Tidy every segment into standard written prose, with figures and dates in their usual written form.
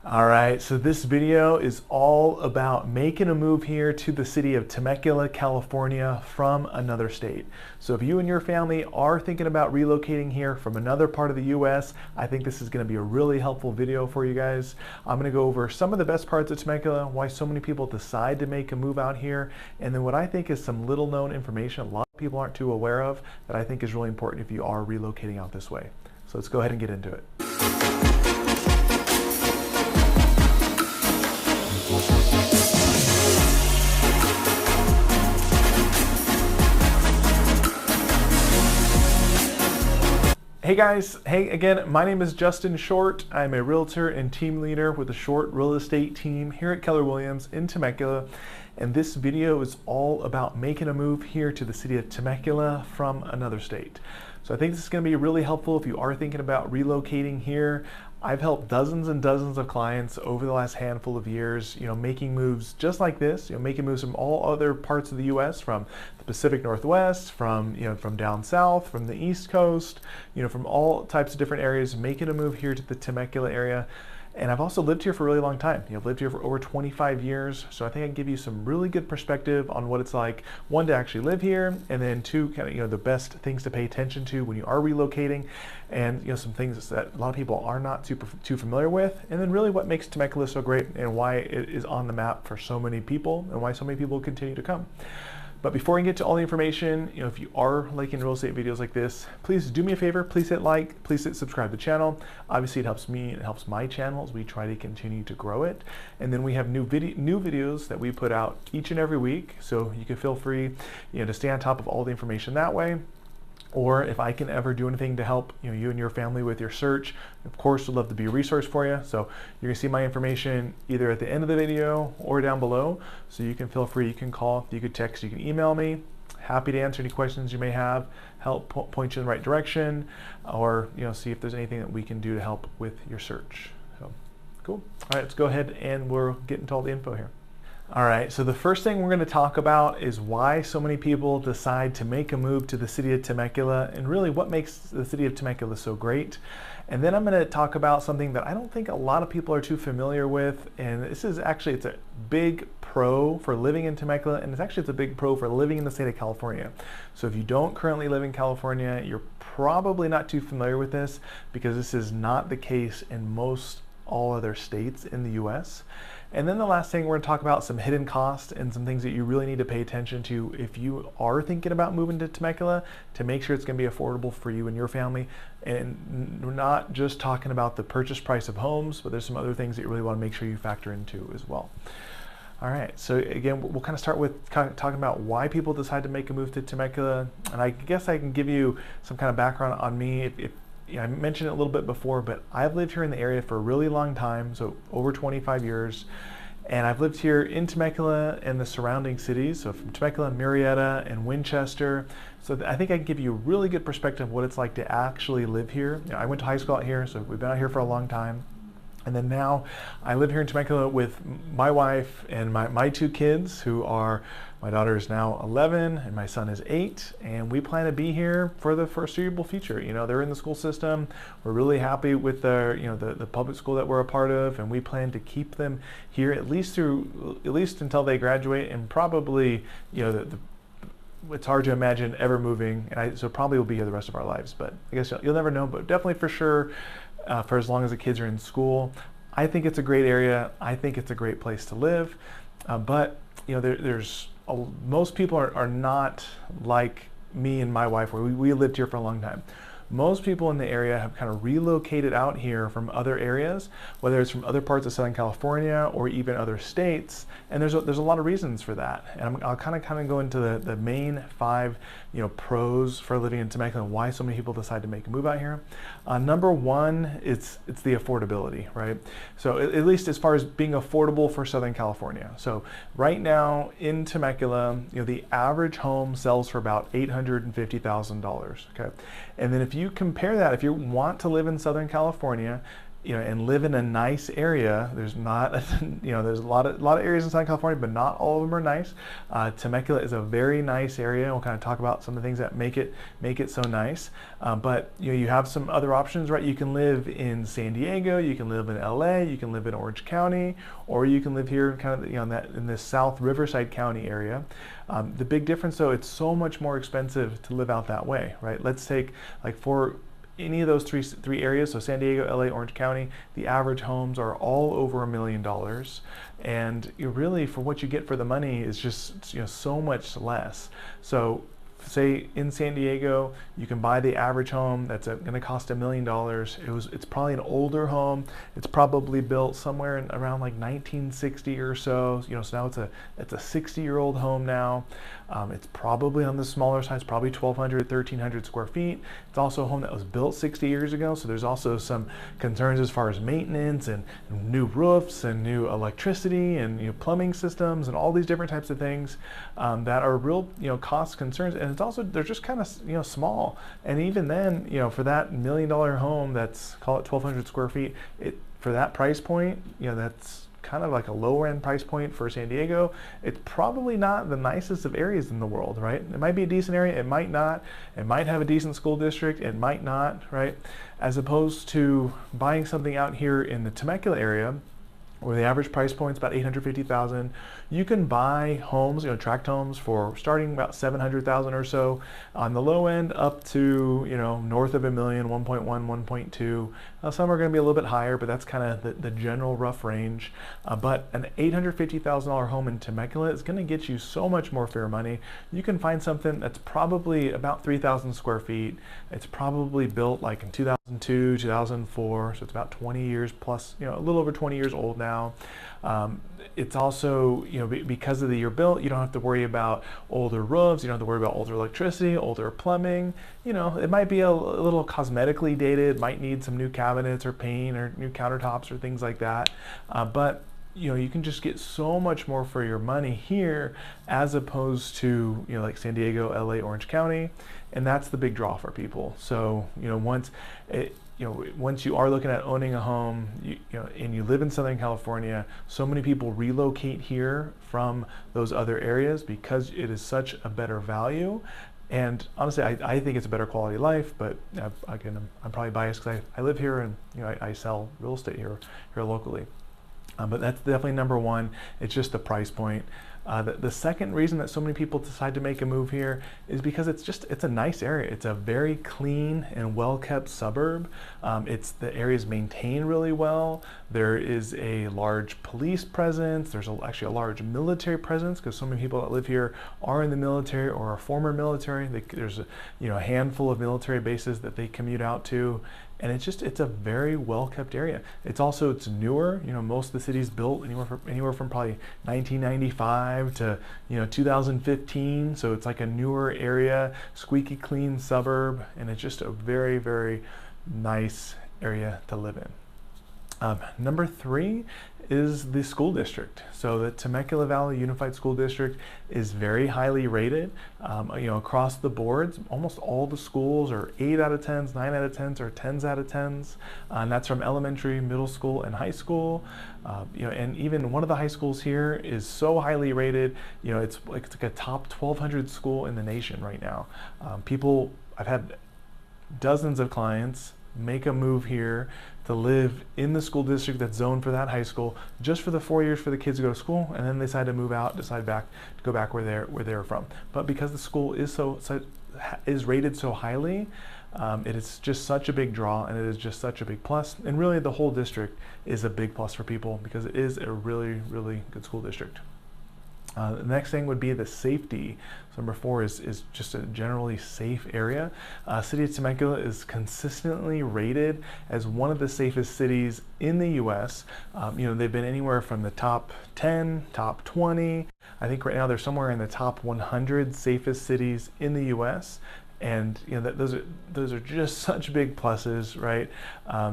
All right, so this video is all about making a move here to the city of Temecula, California from another state. So if you and your family are thinking about relocating here from another part of the US, I think this is going to be a really helpful video for you guys. I'm going to go over some of the best parts of Temecula, why so many people decide to make a move out here, and then what I think is some little known information a lot of people aren't too aware of that I think is really important if you are relocating out this way. So let's go ahead and get into it. Hey guys, hey again, my name is Justin Short. I'm a realtor and team leader with the Short Real Estate team here at Keller Williams in Temecula. And this video is all about making a move here to the city of Temecula from another state. So I think this is going to be really helpful if you are thinking about relocating here. I've helped dozens and dozens of clients over the last handful of years, making moves just like this, making moves from all other parts of the U.S., from the Pacific Northwest, from down south, from the East Coast, from all types of different areas, making a move here to the Temecula area. And I've also lived here for a really long time. I've lived here for over 25 years. So I think I can give you some really good perspective on what it's like, one, to actually live here, and then two, kind of, the best things to pay attention to when you are relocating, and some things that a lot of people are not too familiar with, and then really what makes Temecula so great and why it is on the map for so many people and why so many people continue to come. But before we get to all the information, if you are liking real estate videos like this, please do me a favor, please hit like, please hit subscribe to the channel. Obviously it helps me, it helps my channel as we try to continue to grow it. And then we have new videos that we put out each and every week. So you can feel free, to stay on top of all the information that way. Or if I can ever do anything to help you and your family with your search, of course, would love to be a resource for you. So you're gonna see my information either at the end of the video or down below. So you can feel free, you can call, you can text, you can email me. Happy to answer any questions you may have, help point you in the right direction, or see if there's anything that we can do to help with your search. So cool. All right, let's go ahead and we'll get into all the info here. All right, so the first thing we're going to talk about is why so many people decide to make a move to the city of Temecula, and really what makes the city of Temecula so great. And then I'm going to talk about something that I don't think a lot of people are too familiar with, and this is actually, it's a big pro for living in Temecula, and it's a big pro for living in the state of California. So if you don't currently live in California, you're probably not too familiar with this, because this is not the case in all other states in the US. And then the last thing, we're going to talk about some hidden costs and some things that you really need to pay attention to if you are thinking about moving to Temecula, to make sure it's going to be affordable for you and your family. And we're not just talking about the purchase price of homes, but there's some other things that you really want to make sure you factor into as well. All right, so again, we'll kind of start with talking about why people decide to make a move to Temecula. And I guess I can give you some kind of background on me. I mentioned it a little bit before, but I've lived here in the area for a really long time, so over 25 years. And I've lived here in Temecula and the surrounding cities, so from Temecula, Murrieta, and Winchester. So I think I can give you a really good perspective of what it's like to actually live here. I went to high school out here, so we've been out here for a long time. And then now I live here in Temecula with my wife and my two kids, who are, my daughter is now 11 and my son is 8, and we plan to be here for the foreseeable future. They're in the school system. We're really happy with the public school that we're a part of, and we plan to keep them here at least until they graduate, and probably it's hard to imagine ever moving, and so probably we'll be here the rest of our lives, but I guess you'll never know, but definitely for sure, for as long as the kids are in school. I think it's a great area. I think it's a great place to live, but most people are not like me and my wife, where we lived here for a long time. Most people in the area have kind of relocated out here from other areas, whether it's from other parts of Southern California or even other states, and there's a lot of reasons for that. And I'll kind of go into the main 5 pros for living in Temecula and why so many people decide to make a move out here. Number one, it's the affordability, right? So at least as far as being affordable for Southern California. So right now in Temecula, the average home sells for about $850,000. Okay, and then if you compare that, if you want to live in Southern California, and live in a nice area. There's not, there's a lot of areas in Southern California, but not all of them are nice. Temecula is a very nice area. We'll kind of talk about some of the things that make it so nice. But you have some other options, right? You can live in San Diego, you can live in LA, you can live in Orange County, or you can live here kind of in this South Riverside County area. The big difference though, it's so much more expensive to live out that way, right? Let's take like for any of those three areas, so San Diego, LA, Orange County, the average homes are all over $1 million, and you really, for what you get for the money, is just so much less. So say in San Diego, you can buy the average home that's going to cost $1 million. It's probably an older home. It's probably built somewhere around like 1960 or so. So now it's a 60-year-old home now. It's probably on the smaller side. It's probably 1,200, 1,300 square feet. It's also a home that was built 60 years ago. So there's also some concerns as far as maintenance and new roofs and new electricity and plumbing systems and all these different types of things that are real cost concerns. And it's also, they're just kind of small. And even then, for that $1 million home that's, call it 1,200 square feet, for that price point, that's kind of like a lower end price point for San Diego. It's probably not the nicest of areas in the world, right? It might be a decent area, it might not. It might have a decent school district, it might not, right? As opposed to buying something out here in the Temecula area, where the average price point is about $850,000. You can buy homes, tract homes, for starting about $700,000 or so on the low end, up to north of $1 million, 1.1, 1.2. Some are going to be a little bit higher, but that's kind of the general rough range. But an $850,000 home in Temecula is going to get you so much more fair money. You can find something that's probably about 3,000 square feet. It's probably built like in 2002, 2004, so it's about 20 years plus, a little over 20 years old now. It's also, because of the year built, you don't have to worry about older roofs, you don't have to worry about older electricity, older plumbing. It might be a little cosmetically dated, might need some new cabinets or paint or new countertops or things like that. But you can just get so much more for your money here as opposed to, like San Diego, LA, Orange County. And that's the big draw for people. So, once you are looking at owning a home, and you live in Southern California, so many people relocate here from those other areas because it is such a better value. And honestly, I think it's a better quality of life, but again, I'm probably biased because I live here and I sell real estate here locally. But that's definitely number one. It's just the price point. The second reason that so many people decide to make a move here is because it's a nice area. It's a very clean and well-kept suburb. The area is maintained really well. There is a large police presence. There's actually a large military presence because so many people that live here are in the military or are former military. There's a handful of military bases that they commute out to. And it's a very well-kept area. It's newer. Most of the city's built anywhere from probably 1995 to 2015. So it's like a newer area, squeaky clean suburb, and it's just a very, very nice area to live in. Number three is the school district. So the Temecula Valley Unified School District is very highly rated. Across the boards, almost all the schools are 8 out of 10s, 9 out of 10s, or 10s out of 10s. And that's from elementary, middle school, and high school. And even one of the high schools here is so highly rated, it's like a top 1,200 school in the nation right now. I've had dozens of clients make a move here to live in the school district that's zoned for that high school just for the 4 years for the kids to go to school, and then they decide to move out, to go back where they're from. But because the school is rated so highly, it is just such a big draw, and it is just such a big plus. And really, the whole district is a big plus for people because it is a really, really good school district. The next thing would be the safety. So number 4 is just a generally safe area. City of Temecula is consistently rated as one of the safest cities in the U.S. They've been anywhere from the top 10, top 20. I think right now they're somewhere in the top 100 safest cities in the U.S. And those are just such big pluses, right?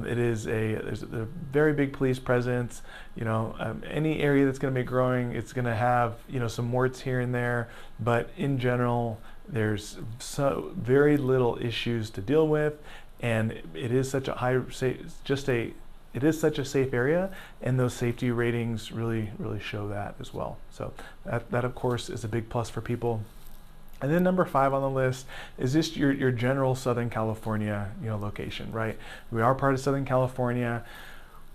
There's a very big police presence. Any area that's going to be growing, it's going to have some warts here and there, but in general, there's very little issues to deal with, and it is such a high, just a it is such a safe area, and those safety ratings really show that as well. So that of course is a big plus for people. And then number 5 on the list is just your general Southern California, location, right? We are part of Southern California.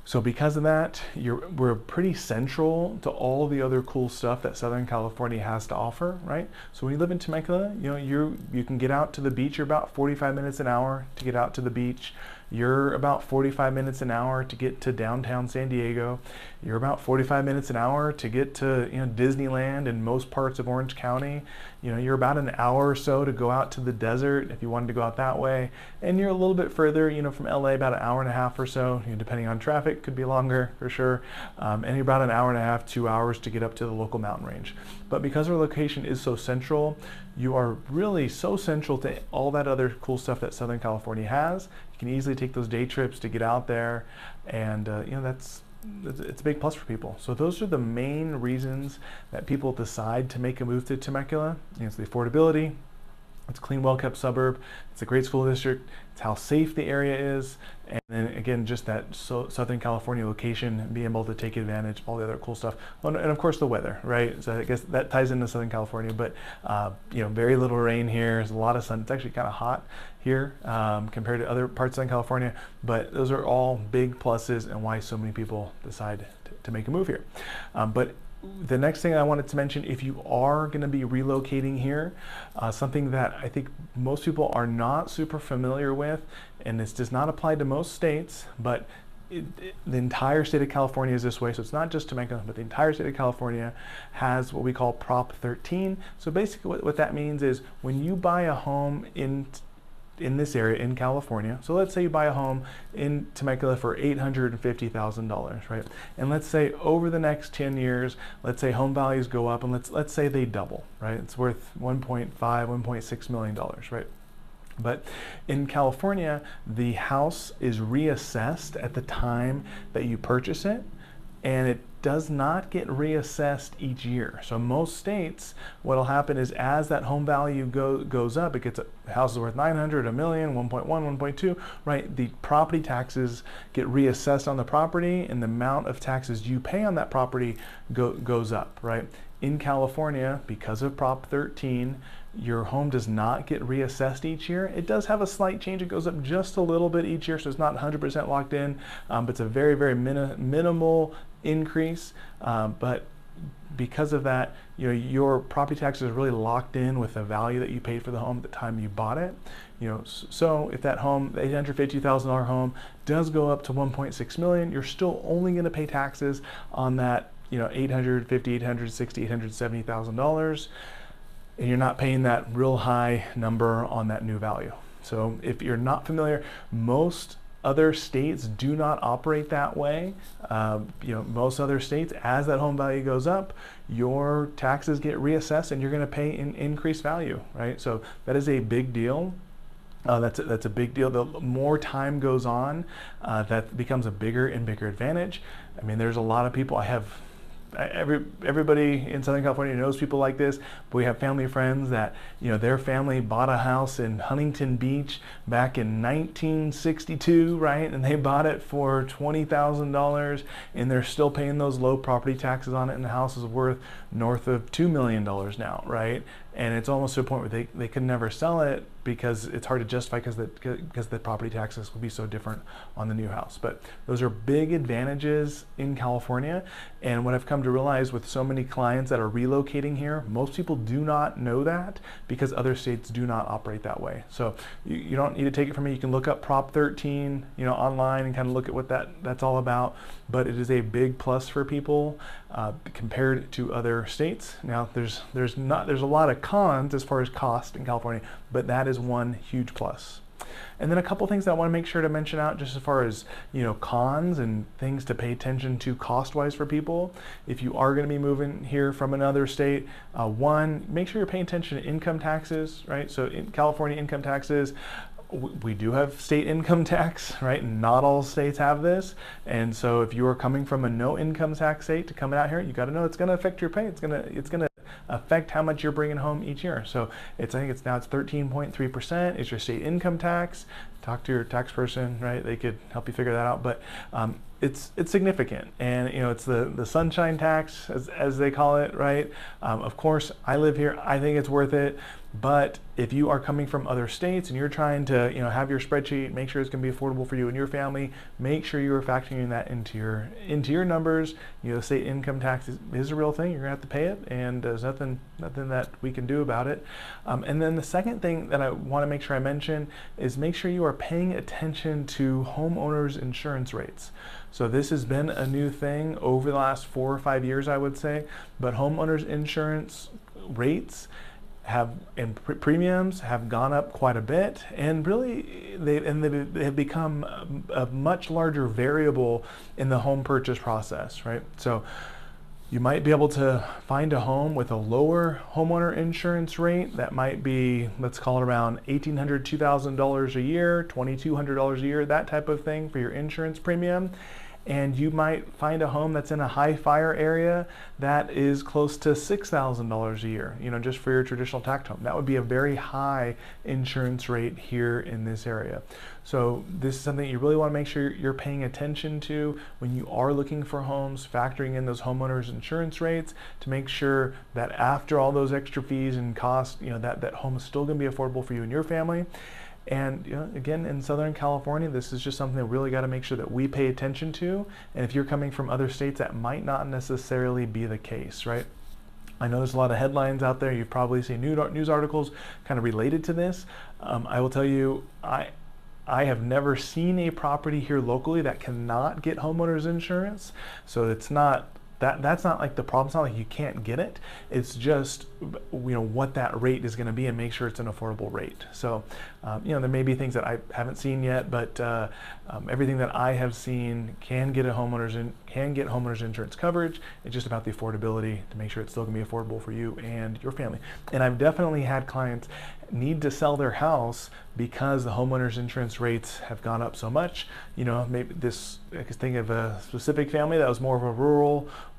So because of that, we're pretty central to all the other cool stuff that Southern California has to offer, right? So when you live in Temecula, you can get out to the beach. You're about 45 minutes an hour to get out to the beach. You're about 45 minutes an hour to get to downtown San Diego. You're about 45 minutes an hour to get to Disneyland and most parts of Orange County. You're about an hour or so to go out to the desert if you wanted to go out that way. And you're a little bit further, from LA, about an hour and a half or so, depending on traffic, could be longer for sure. And you're about an hour and a half, 2 hours to get up to the local mountain range. But because our location is so central, you are really so central to all that other cool stuff that Southern California has. You can easily take those day trips to get out there, and it's a big plus for people. So those are the main reasons that people decide to make a move to Temecula. It's the affordability, it's a clean, well-kept suburb, it's a great school district, it's how safe the area is, and then again, just that Southern California location, being able to take advantage of all the other cool stuff, and of course the weather, right? So I guess that ties into Southern California, but very little rain here. There's a lot of sun. It's actually kind of hot here compared to other parts of Southern California, but those are all big pluses and why so many people decide to make a move here. But the next thing I wanted to mention, if you are going to be relocating here, something that I think most people are not super familiar with, and this does not apply to most states, but the entire state of California is this way. So it's not just Temecula, but the entire state of California has what we call Prop 13. So basically what that means is when you buy a home in this area in California, so let's say you buy a home in Temecula for $850,000, right? And let's say over the next 10 years, let's say home values go up, and let's say they double, right? It's worth $1.6 million, right? But in California, the house is reassessed at the time that you purchase it, and it does not get reassessed each year. So most states, what'll happen is as that home value goes up, it gets a house is worth 900, a million, 1.1, 1.2, right? The property taxes get reassessed on the property, and the amount of taxes you pay on that property goes up, right? In California, because of Prop 13, your home does not get reassessed each year. It does have a slight change. It goes up just a little bit each year, so it's not 100% locked in, but it's a very, very minimal increase. But because of that, your property taxes are really locked in with the value that you paid for the home at the time you bought it. So if that home, the $850,000 home, does go up to 1.6 million, you're still only going to pay taxes on that, $850,000, $860,000, $870,000. And you're not paying that real high number on that new value. So if you're not familiar, most other states do not operate that way. Most other states, as that home value goes up, your taxes get reassessed and you're going to pay in increased value, right? So that is a big deal. That's a big deal. The more time goes on, that becomes a bigger and bigger advantage. I mean, there's a lot of people. Everybody in Southern California knows people like this, but we have family friends that, their family bought a house in Huntington Beach back in 1962, right? And they bought it for $20,000, and they're still paying those low property taxes on it, and the house is worth north of $2 million now, right? And it's almost to a point where they could never sell it because it's hard to justify because the property taxes will be so different on the new house. But those are big advantages in California. And what I've come to realize with so many clients that are relocating here, most people do not know that because other states do not operate that way. So you don't need to take it from me. You can look up Prop 13, online and kind of look at what that's all about. But it is a big plus for people compared to other states. Now there's a lot of cons as far as cost in California, but that is one huge plus. And then a couple things that I want to make sure to mention out just as far as cons and things to pay attention to cost-wise for people. If you are going to be moving here from another state, one, make sure you're paying attention to income taxes, right? So in California, income taxes, we do have state income tax, right? Not all states have this. And so if you are coming from a no income tax state to come out here, you got to know it's going to affect your pay. It's going to affect how much you're bringing home each year. So I think it's 13.3%. It's your state income tax. Talk to your tax person, right? They could help you figure that out. But it's significant, and it's the sunshine tax, as they call it, right? Of course, I live here. I think it's worth it. But if you are coming from other states and you're trying to have your spreadsheet, make sure it's going to be affordable for you and your family, make sure you are factoring that into your numbers. State income tax is a real thing. You're going to have to pay it, and there's nothing that we can do about it. And then the second thing that I want to make sure I mention is make sure you are paying attention to homeowners insurance rates. So this has been a new thing over the last 4 or 5 years, I would say, but homeowners insurance rates premiums have gone up quite a bit, and really they have become a much larger variable in the home purchase process, right? So you might be able to find a home with a lower homeowner insurance rate that might be, let's call it around $1,800, $2,000 a year, $2,200 a year, that type of thing for your insurance premium. And you might find a home that's in a high fire area that is close to $6,000 a year, just for your traditional tax home. That would be a very high insurance rate here in this area. So this is something you really want to make sure you're paying attention to when you are looking for homes, factoring in those homeowners insurance rates to make sure that after all those extra fees and costs, that home is still going to be affordable for you and your family. And again, in Southern California, this is just something that we really got to make sure that we pay attention to. And if you're coming from other states, that might not necessarily be the case, right? I know there's a lot of headlines out there. You've probably seen news articles kind of related to this. I will tell you, I have never seen a property here locally that cannot get homeowners insurance. So it's not that's not like the problem. It's not like you can't get it. It's just what that rate is going to be, and make sure it's an affordable rate. So there may be things that I haven't seen yet, but everything that I have seen can get homeowners insurance coverage. It's just about the affordability to make sure it's still going to be affordable for you and your family. And I've definitely had clients need to sell their house because the homeowners insurance rates have gone up so much. Maybe I could think of a specific family that was more of a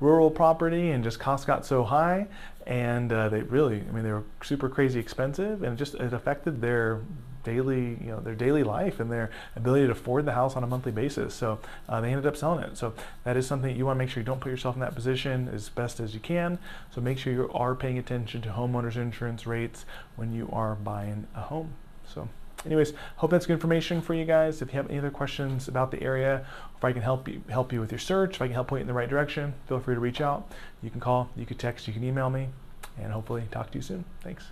rural property, and just costs got so high, and they were super crazy expensive, and it affected their daily life and their ability to afford the house on a monthly basis. So they ended up selling it. So that is something you want to make sure you don't put yourself in that position as best as you can. So make sure you are paying attention to homeowners insurance rates when you are buying a home. So anyways, hope that's good information for you guys. If you have any other questions about the area, if I can help you with your search, if I can help point you in the right direction, feel free to reach out. You can call, you can text, you can email me, and hopefully talk to you soon. Thanks.